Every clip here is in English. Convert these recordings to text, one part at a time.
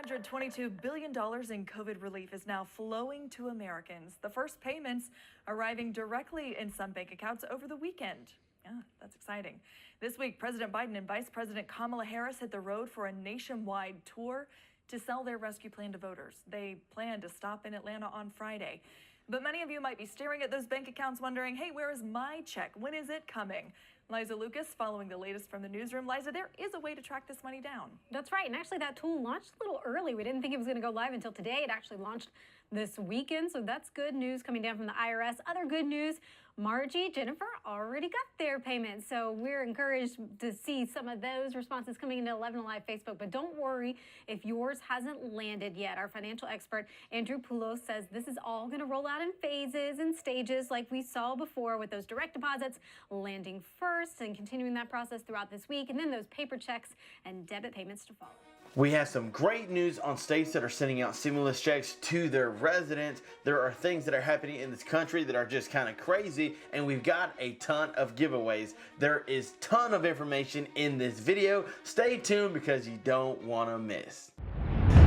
$122 billion in COVID relief is now flowing to Americans. The first payments arriving directly in some bank accounts over the weekend. Yeah, that's exciting. This week, President Biden and Vice President Kamala Harris hit the road for a nationwide tour to sell their rescue plan to voters. They plan to stop in Atlanta on Friday. But many of you might be staring at those bank accounts wondering, hey, where is my check? When is it coming? Liza Lucas, following the latest from the newsroom. Liza, there is a way to track this money down. That's right. And actually, that tool launched a little early. We didn't think it was going to go live until today. It actually launched this weekend. So that's good news coming down from the IRS. Other good news, Margie, Jennifer already got their payment. So we're encouraged to see some of those responses coming into 11 Alive Facebook. But don't worry if yours hasn't landed yet. Our financial expert, Andrew Poulos, says this is all going to roll out in phases and stages like we saw before, with those direct deposits landing first and continuing that process throughout this week, and then those paper checks and debit payments to follow. We have some great news on states that are sending out stimulus checks to their residents. There are things that are happening in this country that are just kind of crazy, and we've got a ton of giveaways. There is a ton of information in this video. Stay tuned because you don't want to miss.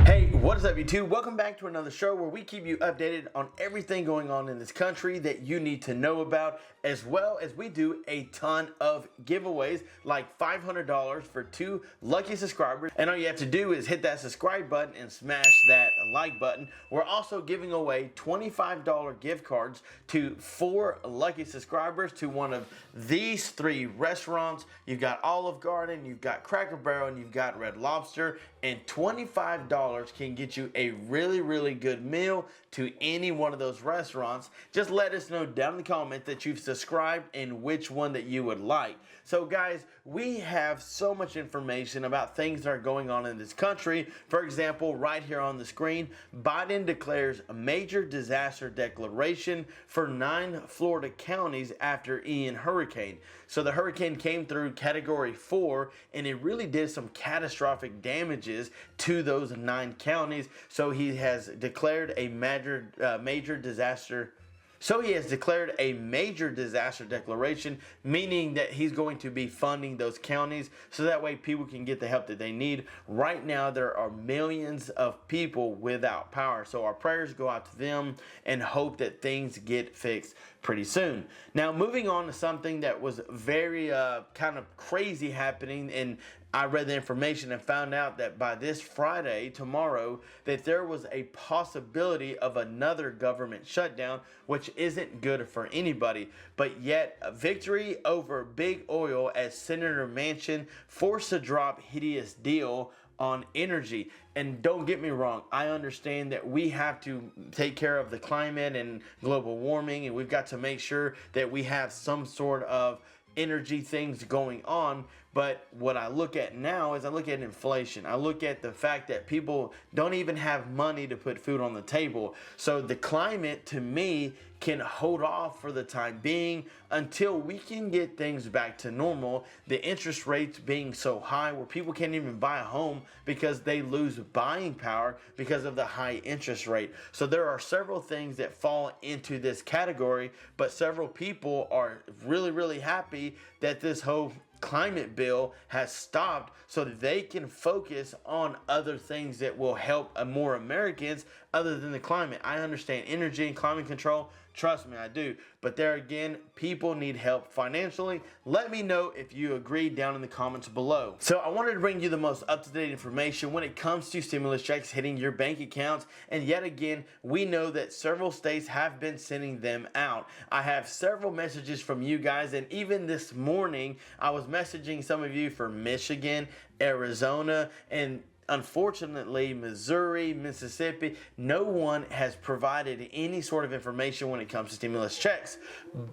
Hey, what is up YouTube? Welcome back to another show where we keep you updated on everything going on in this country that you need to know about, as well as we do a ton of giveaways, like $500 for 2 lucky subscribers. And all you have to do is hit that subscribe button and smash that like button. We're also giving away $25 gift cards to 4 lucky subscribers to one of these 3 restaurants. You've got Olive Garden, you've got Cracker Barrel, and you've got Red Lobster, and $25 can get you a really good meal to any one of those restaurants. Just let us know down in the comments that you've subscribed and which one that you would like. So guys, we have so much information about things that are going on in this country. For example, right here on the screen, Biden declares a major disaster declaration for 9 Florida counties after Ian hurricane. So the hurricane came through Category 4, and it really did some catastrophic damages to those 9 counties. So he has declared a major disaster. So he has declared a major disaster declaration, meaning that he's going to be funding those counties so that way people can get the help that they need. Right now, there are millions of people without power. So our prayers go out to them and hope that things get fixed pretty soon. Now, moving on to something that was very kind of crazy happening, and I read the information and found out that by this Friday, tomorrow, that there was a possibility of another government shutdown, which isn't good for anybody. But yet, a victory over big oil as Senator Manchin forced to drop hideous deal on energy. And don't get me wrong, I understand that we have to take care of the climate and global warming, and we've got to make sure that we have some sort of energy things going on. But what I look at now is I look at inflation. I look at the fact that people don't even have money to put food on the table. So the climate, to me, can hold off for the time being until we can get things back to normal. The interest rates being so high where people can't even buy a home because they lose buying power because of the high interest rate. So there are several things that fall into this category, but several people are really happy that this whole climate bill has stopped so that they can focus on other things that will help more Americans other than the climate. I understand energy and climate control. Trust me, I do. But there again, people need help financially. Let me know if you agree down in the comments below. So I wanted to bring you the most up-to-date information when it comes to stimulus checks hitting your bank accounts. And yet again, we know that several states have been sending them out. I have several messages from you guys, and even this morning, I was messaging some of you for Michigan, Arizona, and unfortunately, Missouri, Mississippi, no one has provided any sort of information when it comes to stimulus checks.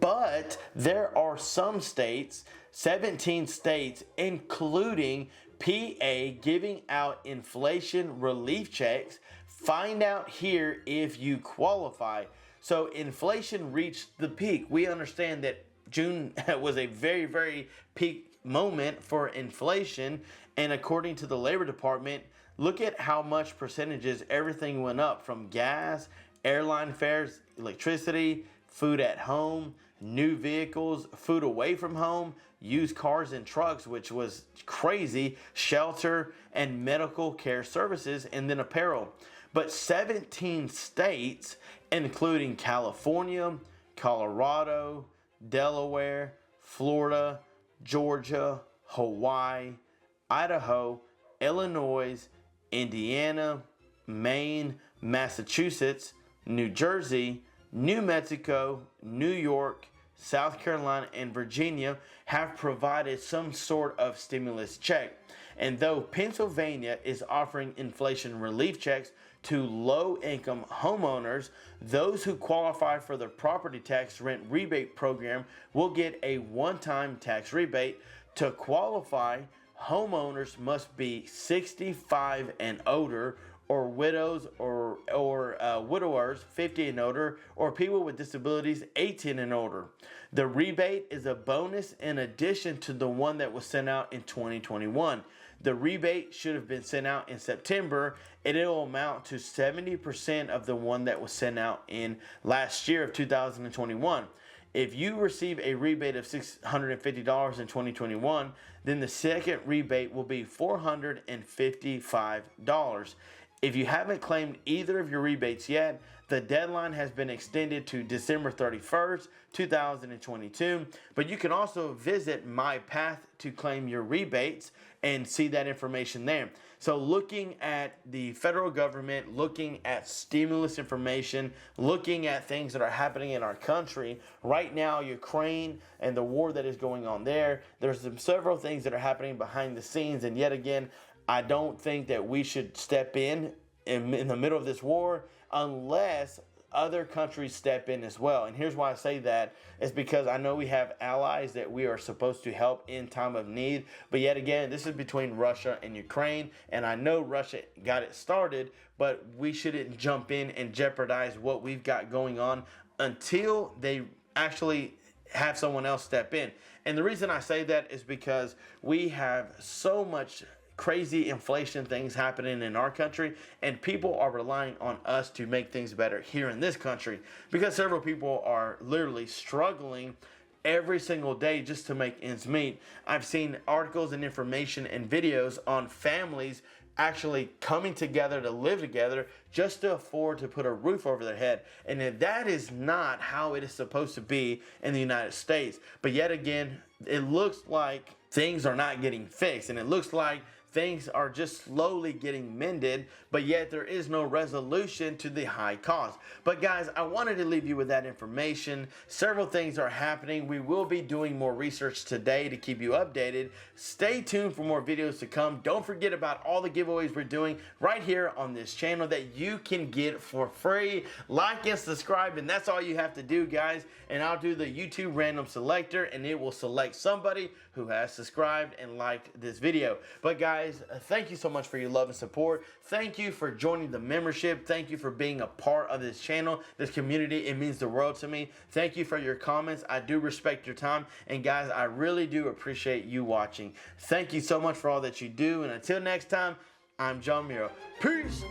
But there are some states, 17 states, including PA, giving out inflation relief checks. Find out here if you qualify. So inflation reached the peak. We understand that June was a very peak moment for inflation, and according to the Labor Department, look at how much percentages everything went up, from gas, airline fares, electricity, food at home, new vehicles, food away from home, used cars and trucks, which was crazy, shelter and medical care services, and then apparel. But 17 states, including California, Colorado, Delaware, Florida, Georgia, Hawaii, Idaho, Illinois, Indiana, Maine, Massachusetts, New Jersey, New Mexico, New York, South Carolina, and Virginia have provided some sort of stimulus check. And though Pennsylvania is offering inflation relief checks to low-income homeowners, those who qualify for the property tax rent rebate program will get a one-time tax rebate. To qualify, homeowners must be 65 and older, or widows or widowers 50 and older, or people with disabilities 18 and older. The rebate is a bonus in addition to the one that was sent out in 2021. The rebate should have been sent out in September, and it will amount to 70% of the one that was sent out in last year of 2021. If you receive a rebate of $650 in 2021, then the second rebate will be $455. If you haven't claimed either of your rebates yet, the deadline has been extended to December 31st, 2022. But you can also visit My Path to claim your rebates and see that information there. So looking at the federal government, looking at stimulus information, looking at things that are happening in our country right now, Ukraine and the war that is going on there, there's several things that are happening behind the scenes. And yet again, I don't think that we should step in the middle of this war unless other countries step in as well. And here's why I say that is because I know we have allies that we are supposed to help in time of need. But yet again, this is between Russia and Ukraine. And I know Russia got it started, but we shouldn't jump in and jeopardize what we've got going on until they actually have someone else step in. And the reason I say that is because we have so much crazy inflation things happening in our country, and people are relying on us to make things better here in this country, because several people are literally struggling every single day just to make ends meet. I've seen articles and information and videos on families actually coming together to live together just to afford to put a roof over their head. And that is not how it is supposed to be in the United States. But yet again, it looks like things are not getting fixed, and it looks like things are just slowly getting mended, but yet there is no resolution to the high cost. But guys, I wanted to leave you with that information. Several things are happening. We will be doing more research today to keep you updated. Stay tuned for more videos to come. Don't forget about all the giveaways we're doing right here on this channel that you can get for free. Like and subscribe, and that's all you have to do, guys. And I'll do the YouTube random selector, and it will select somebody who has subscribed and liked this video. But guys, thank you so much for your love and support. Thank you for joining the membership. Thank you for being a part of this channel, this community. It means the world to me. Thank you for your comments. I do respect your time. And guys, I really do appreciate you watching. Thank you so much for all that you do. And until next time, I'm John Miro. Peace.